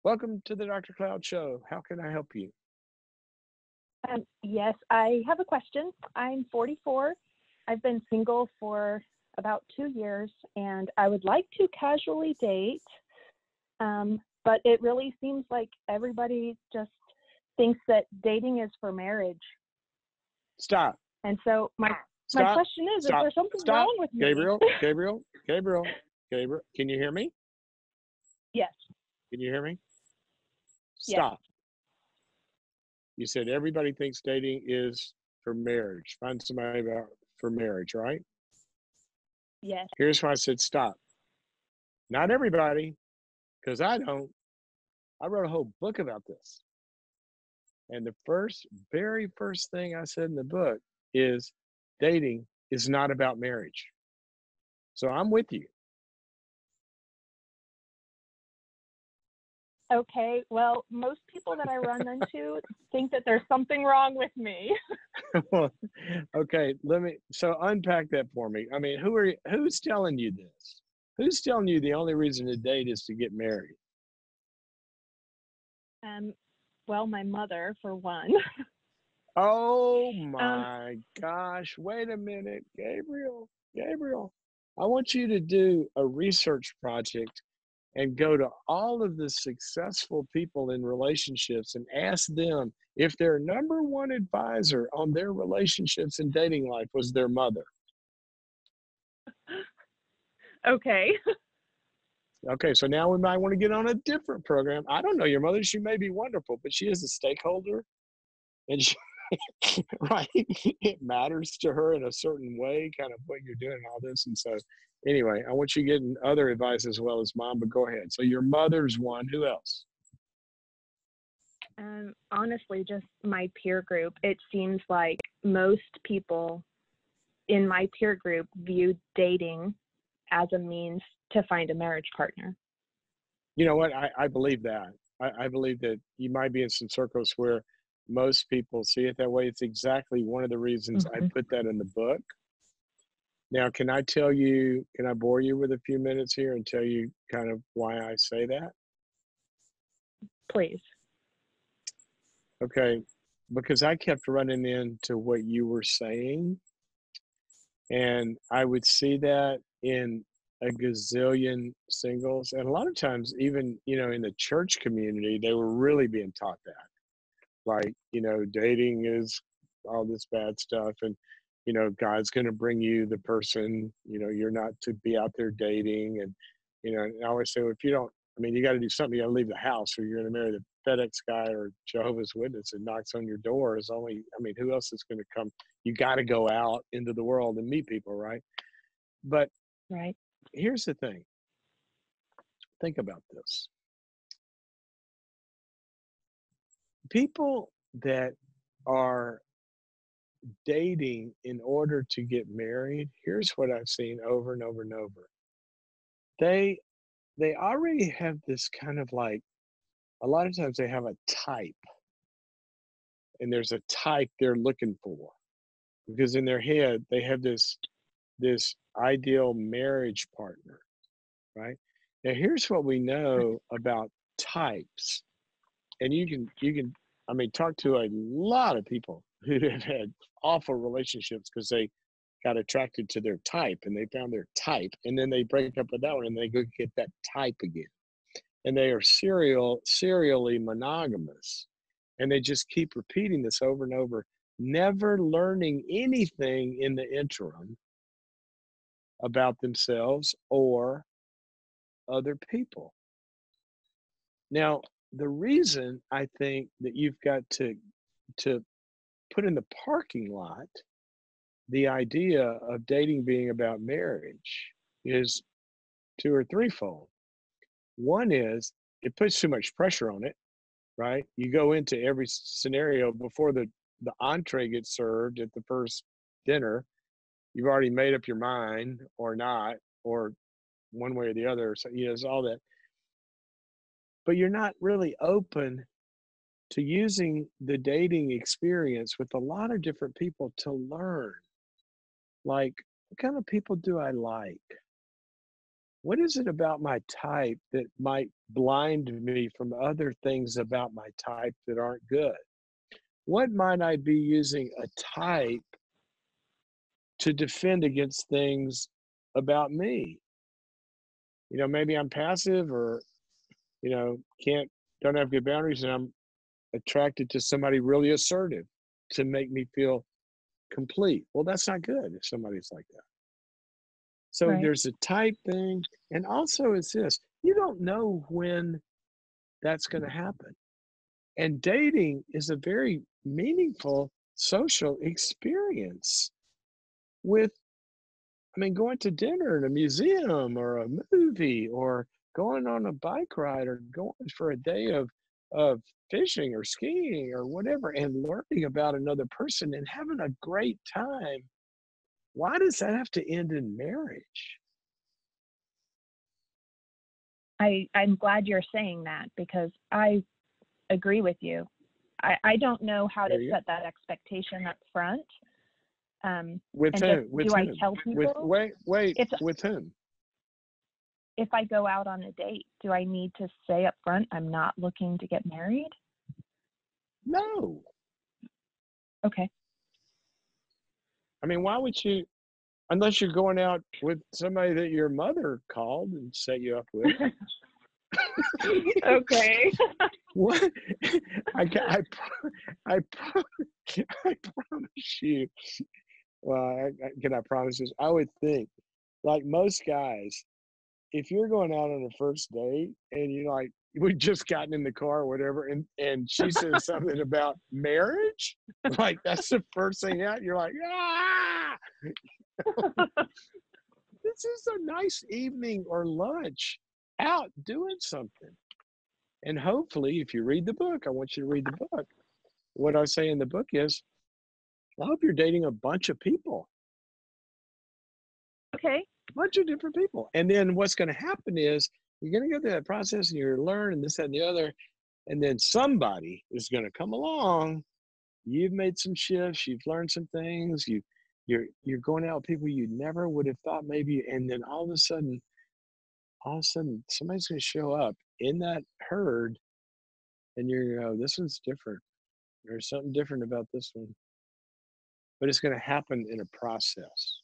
Welcome to the Dr. Cloud Show. How can I help you? Yes, I have a question. I'm 44. I've been single for about 2 years, and I would like to casually date, but it really seems like everybody just thinks that dating is for marriage. Stop. And so my Stop. question is Stop. there something Stop. wrong with me? Gabriel. Can you hear me? Yes. Can you hear me? Yes. Stop. You said everybody thinks dating is for marriage. Find somebody for marriage, right? Yes. Here's why I said stop. Not everybody, because I don't. I wrote a whole book about this. And the very first thing I said in the book is dating is not about marriage. So I'm with you. Okay, well, most people that I run into think that there's something wrong with me. Okay, so unpack that for me. I mean, who's telling you this? Who's telling you the only reason to date is to get married? Well, my mother, for one. Oh my gosh, wait a minute, Gabriel. I want you to do a research project and go to all of the successful people in relationships and ask them if their number one advisor on their relationships and dating life was their mother. Okay. Okay, so now we might want to get on a different program. I don't know your mother. She may be wonderful, but she is a stakeholder. And she, right, it matters to her in a certain way, kind of what you're doing and all this. And so anyway, I want you getting other advice as well as mom, but go ahead. So your mother's one. Who else? Honestly, just my peer group. It seems like most people in my peer group view dating as a means to find a marriage partner. You know what? I believe that. I believe that you might be in some circles where most people see it that way. It's exactly one of the reasons I put that in the book. Now, can I bore you with a few minutes here and tell you kind of why I say that? Please. Okay, because I kept running into what you were saying, and I would see that in a gazillion singles, and a lot of times even, in the church community, they were really being taught that. Like, dating is all this bad stuff, and God's going to bring you the person, you're not to be out there dating. And and I always say, well, if you don't, you got to do something. You got to leave the house, or you're going to marry the FedEx guy or Jehovah's Witness that knocks on your door. Is only, who else is going to come? You got to go out into the world and meet people, right? But right. Here's the thing. Think about this. People that are dating in order to get married, here's what I've seen over and over and over. They already have this kind of like, a lot of times they have a type, and there's a type they're looking for, because in their head they have this ideal marriage partner, right? Now here's what we know about types, and you can talk to a lot of people who have had awful relationships because they got attracted to their type and they found their type, and then they break up with that one and they go get that type again, and they are serially monogamous, and they just keep repeating this over and over, never learning anything in the interim about themselves or other people. Now, the reason I think that you've got to put in the parking lot the idea of dating being about marriage is two or threefold. One is it puts too much pressure on it, right? You go into every scenario before the entree gets served at the first dinner. You've already made up your mind or not, or one way or the other. So, it's all that. But you're not really open to using the dating experience with a lot of different people to learn. Like, what kind of people do I like? What is it about my type that might blind me from other things about my type that aren't good? What might I be using a type to defend against things about me? Maybe I'm passive or, can't, don't have good boundaries and I'm attracted to somebody really assertive to make me feel complete. Well, that's not good if somebody's like that. So Right. there's a type thing. And also, it's this, you don't know when that's going to happen. And dating is a very meaningful social experience with, I mean, going to dinner at a museum or a movie or going on a bike ride or going for a day of fishing or skiing or whatever and learning about another person and having a great time. Why does that have to end in marriage? I'm glad you're saying that because I agree with you. I don't know how to There you go. set that expectation up front. With And just whom? With do I whom? tell With people wait, if with whom? if I go out on a date, do I need to say up front I'm not looking to get married? No. Okay. I mean, why would you, unless you're going out with somebody that your mother called and set you up with. Okay. What? I, ca- I, pro- I, pro- I promise you. Well, can I promise this? I would think, like most guys, if you're going out on a first date and you're like, we just gotten in the car or whatever, and she says something about marriage, like that's the first thing out. You're like, ah, this is a nice evening or lunch out doing something. And hopefully, if you read the book, I want you to read the book. What I say in the book is, I hope you're dating a bunch of people, Okay. a bunch of different people. And then what's going to happen is you're going to go through that process and you're learning this, that, and the other. And then somebody is going to come along. You've made some shifts. You've learned some things. You're going out with people you never would have thought maybe. And then all of a sudden, somebody's going to show up in that herd, and you're going to go, this one's different. There's something different about this one. But it's going to happen in a process.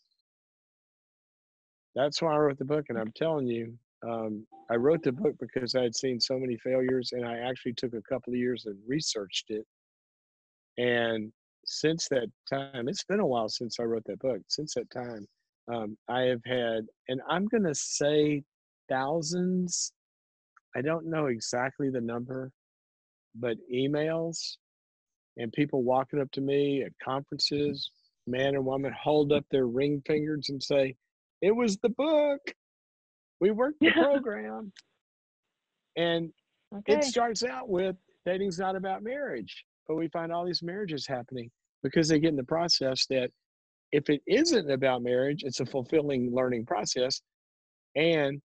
That's why I wrote the book. And I'm telling you, I wrote the book because I had seen so many failures, and I actually took a couple of years and researched it. And since that time, it's been a while since I wrote that book. Since that time, I have had, and I'm going to say thousands, I don't know exactly the number, but emails and people walking up to me at conferences, man and woman, hold up their ring fingers and say, it was the book. We worked the program. And it Okay. starts out with dating's not about marriage, but we find all these marriages happening because they get in the process that if it isn't about marriage, it's a fulfilling learning process. And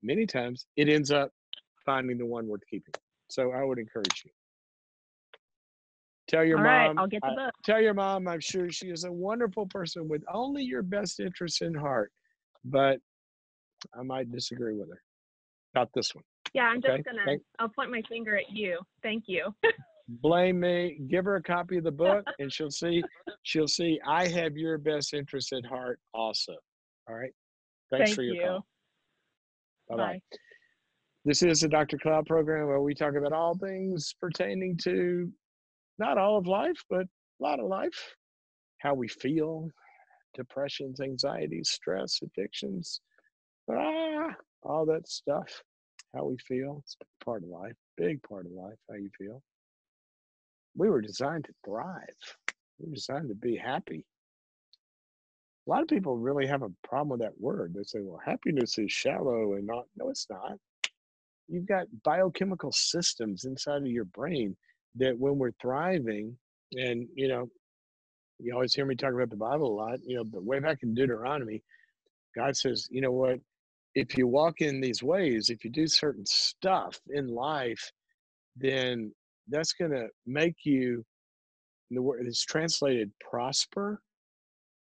many times it ends up finding the one worth keeping. So I would encourage you. Tell your All right. mom, I'll get the book. tell your mom, I'm sure she is a wonderful person with only your best interests in heart. But I might disagree with her about this one. Yeah, I'm just Okay. I'll point my finger at you. Thank you. Blame me. Give her a copy of the book, and she'll see I have your best interests at heart also. All right. Thanks Thank for your you. call. Bye bye. Bye. This is the Dr. Cloud program where we talk about all things pertaining to not all of life, but a lot of life, how we feel, depressions, anxieties, stress, addictions, all that stuff, how we feel. It's a part of life, big part of life, how you feel. We were designed to thrive. We were designed to be happy. A lot of people really have a problem with that word. They say, well, happiness is shallow and not, no, it's not. You've got biochemical systems inside of your brain that when we're thriving, and you always hear me talk about the Bible a lot, but way back in Deuteronomy, God says, you know what, if you walk in these ways, if you do certain stuff in life, then that's going to make you, the word is translated prosper,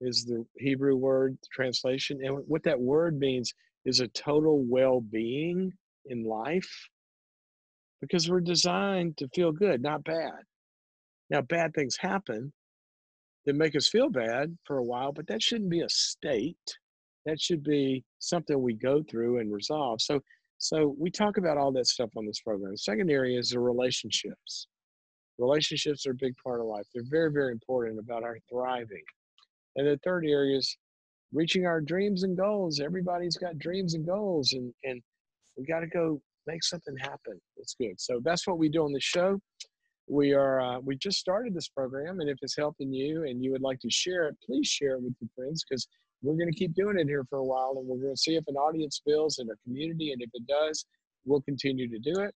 is the Hebrew word translation. And what that word means is a total well-being in life because we're designed to feel good, not bad. Now, bad things happen that make us feel bad for a while, but that shouldn't be a state. That should be something we go through and resolve. So we talk about all that stuff on this program. The second area is the relationships. Relationships are a big part of life. They're very, very important about our thriving. And the third area is reaching our dreams and goals. Everybody's got dreams and goals, and we got to go make something happen. It's good. So that's what we do on the show. We just started this program, and if it's helping you and you would like to share it, please share it with your friends because we're going to keep doing it here for a while, and we're going to see if an audience builds in a community, and if it does, we'll continue to do it.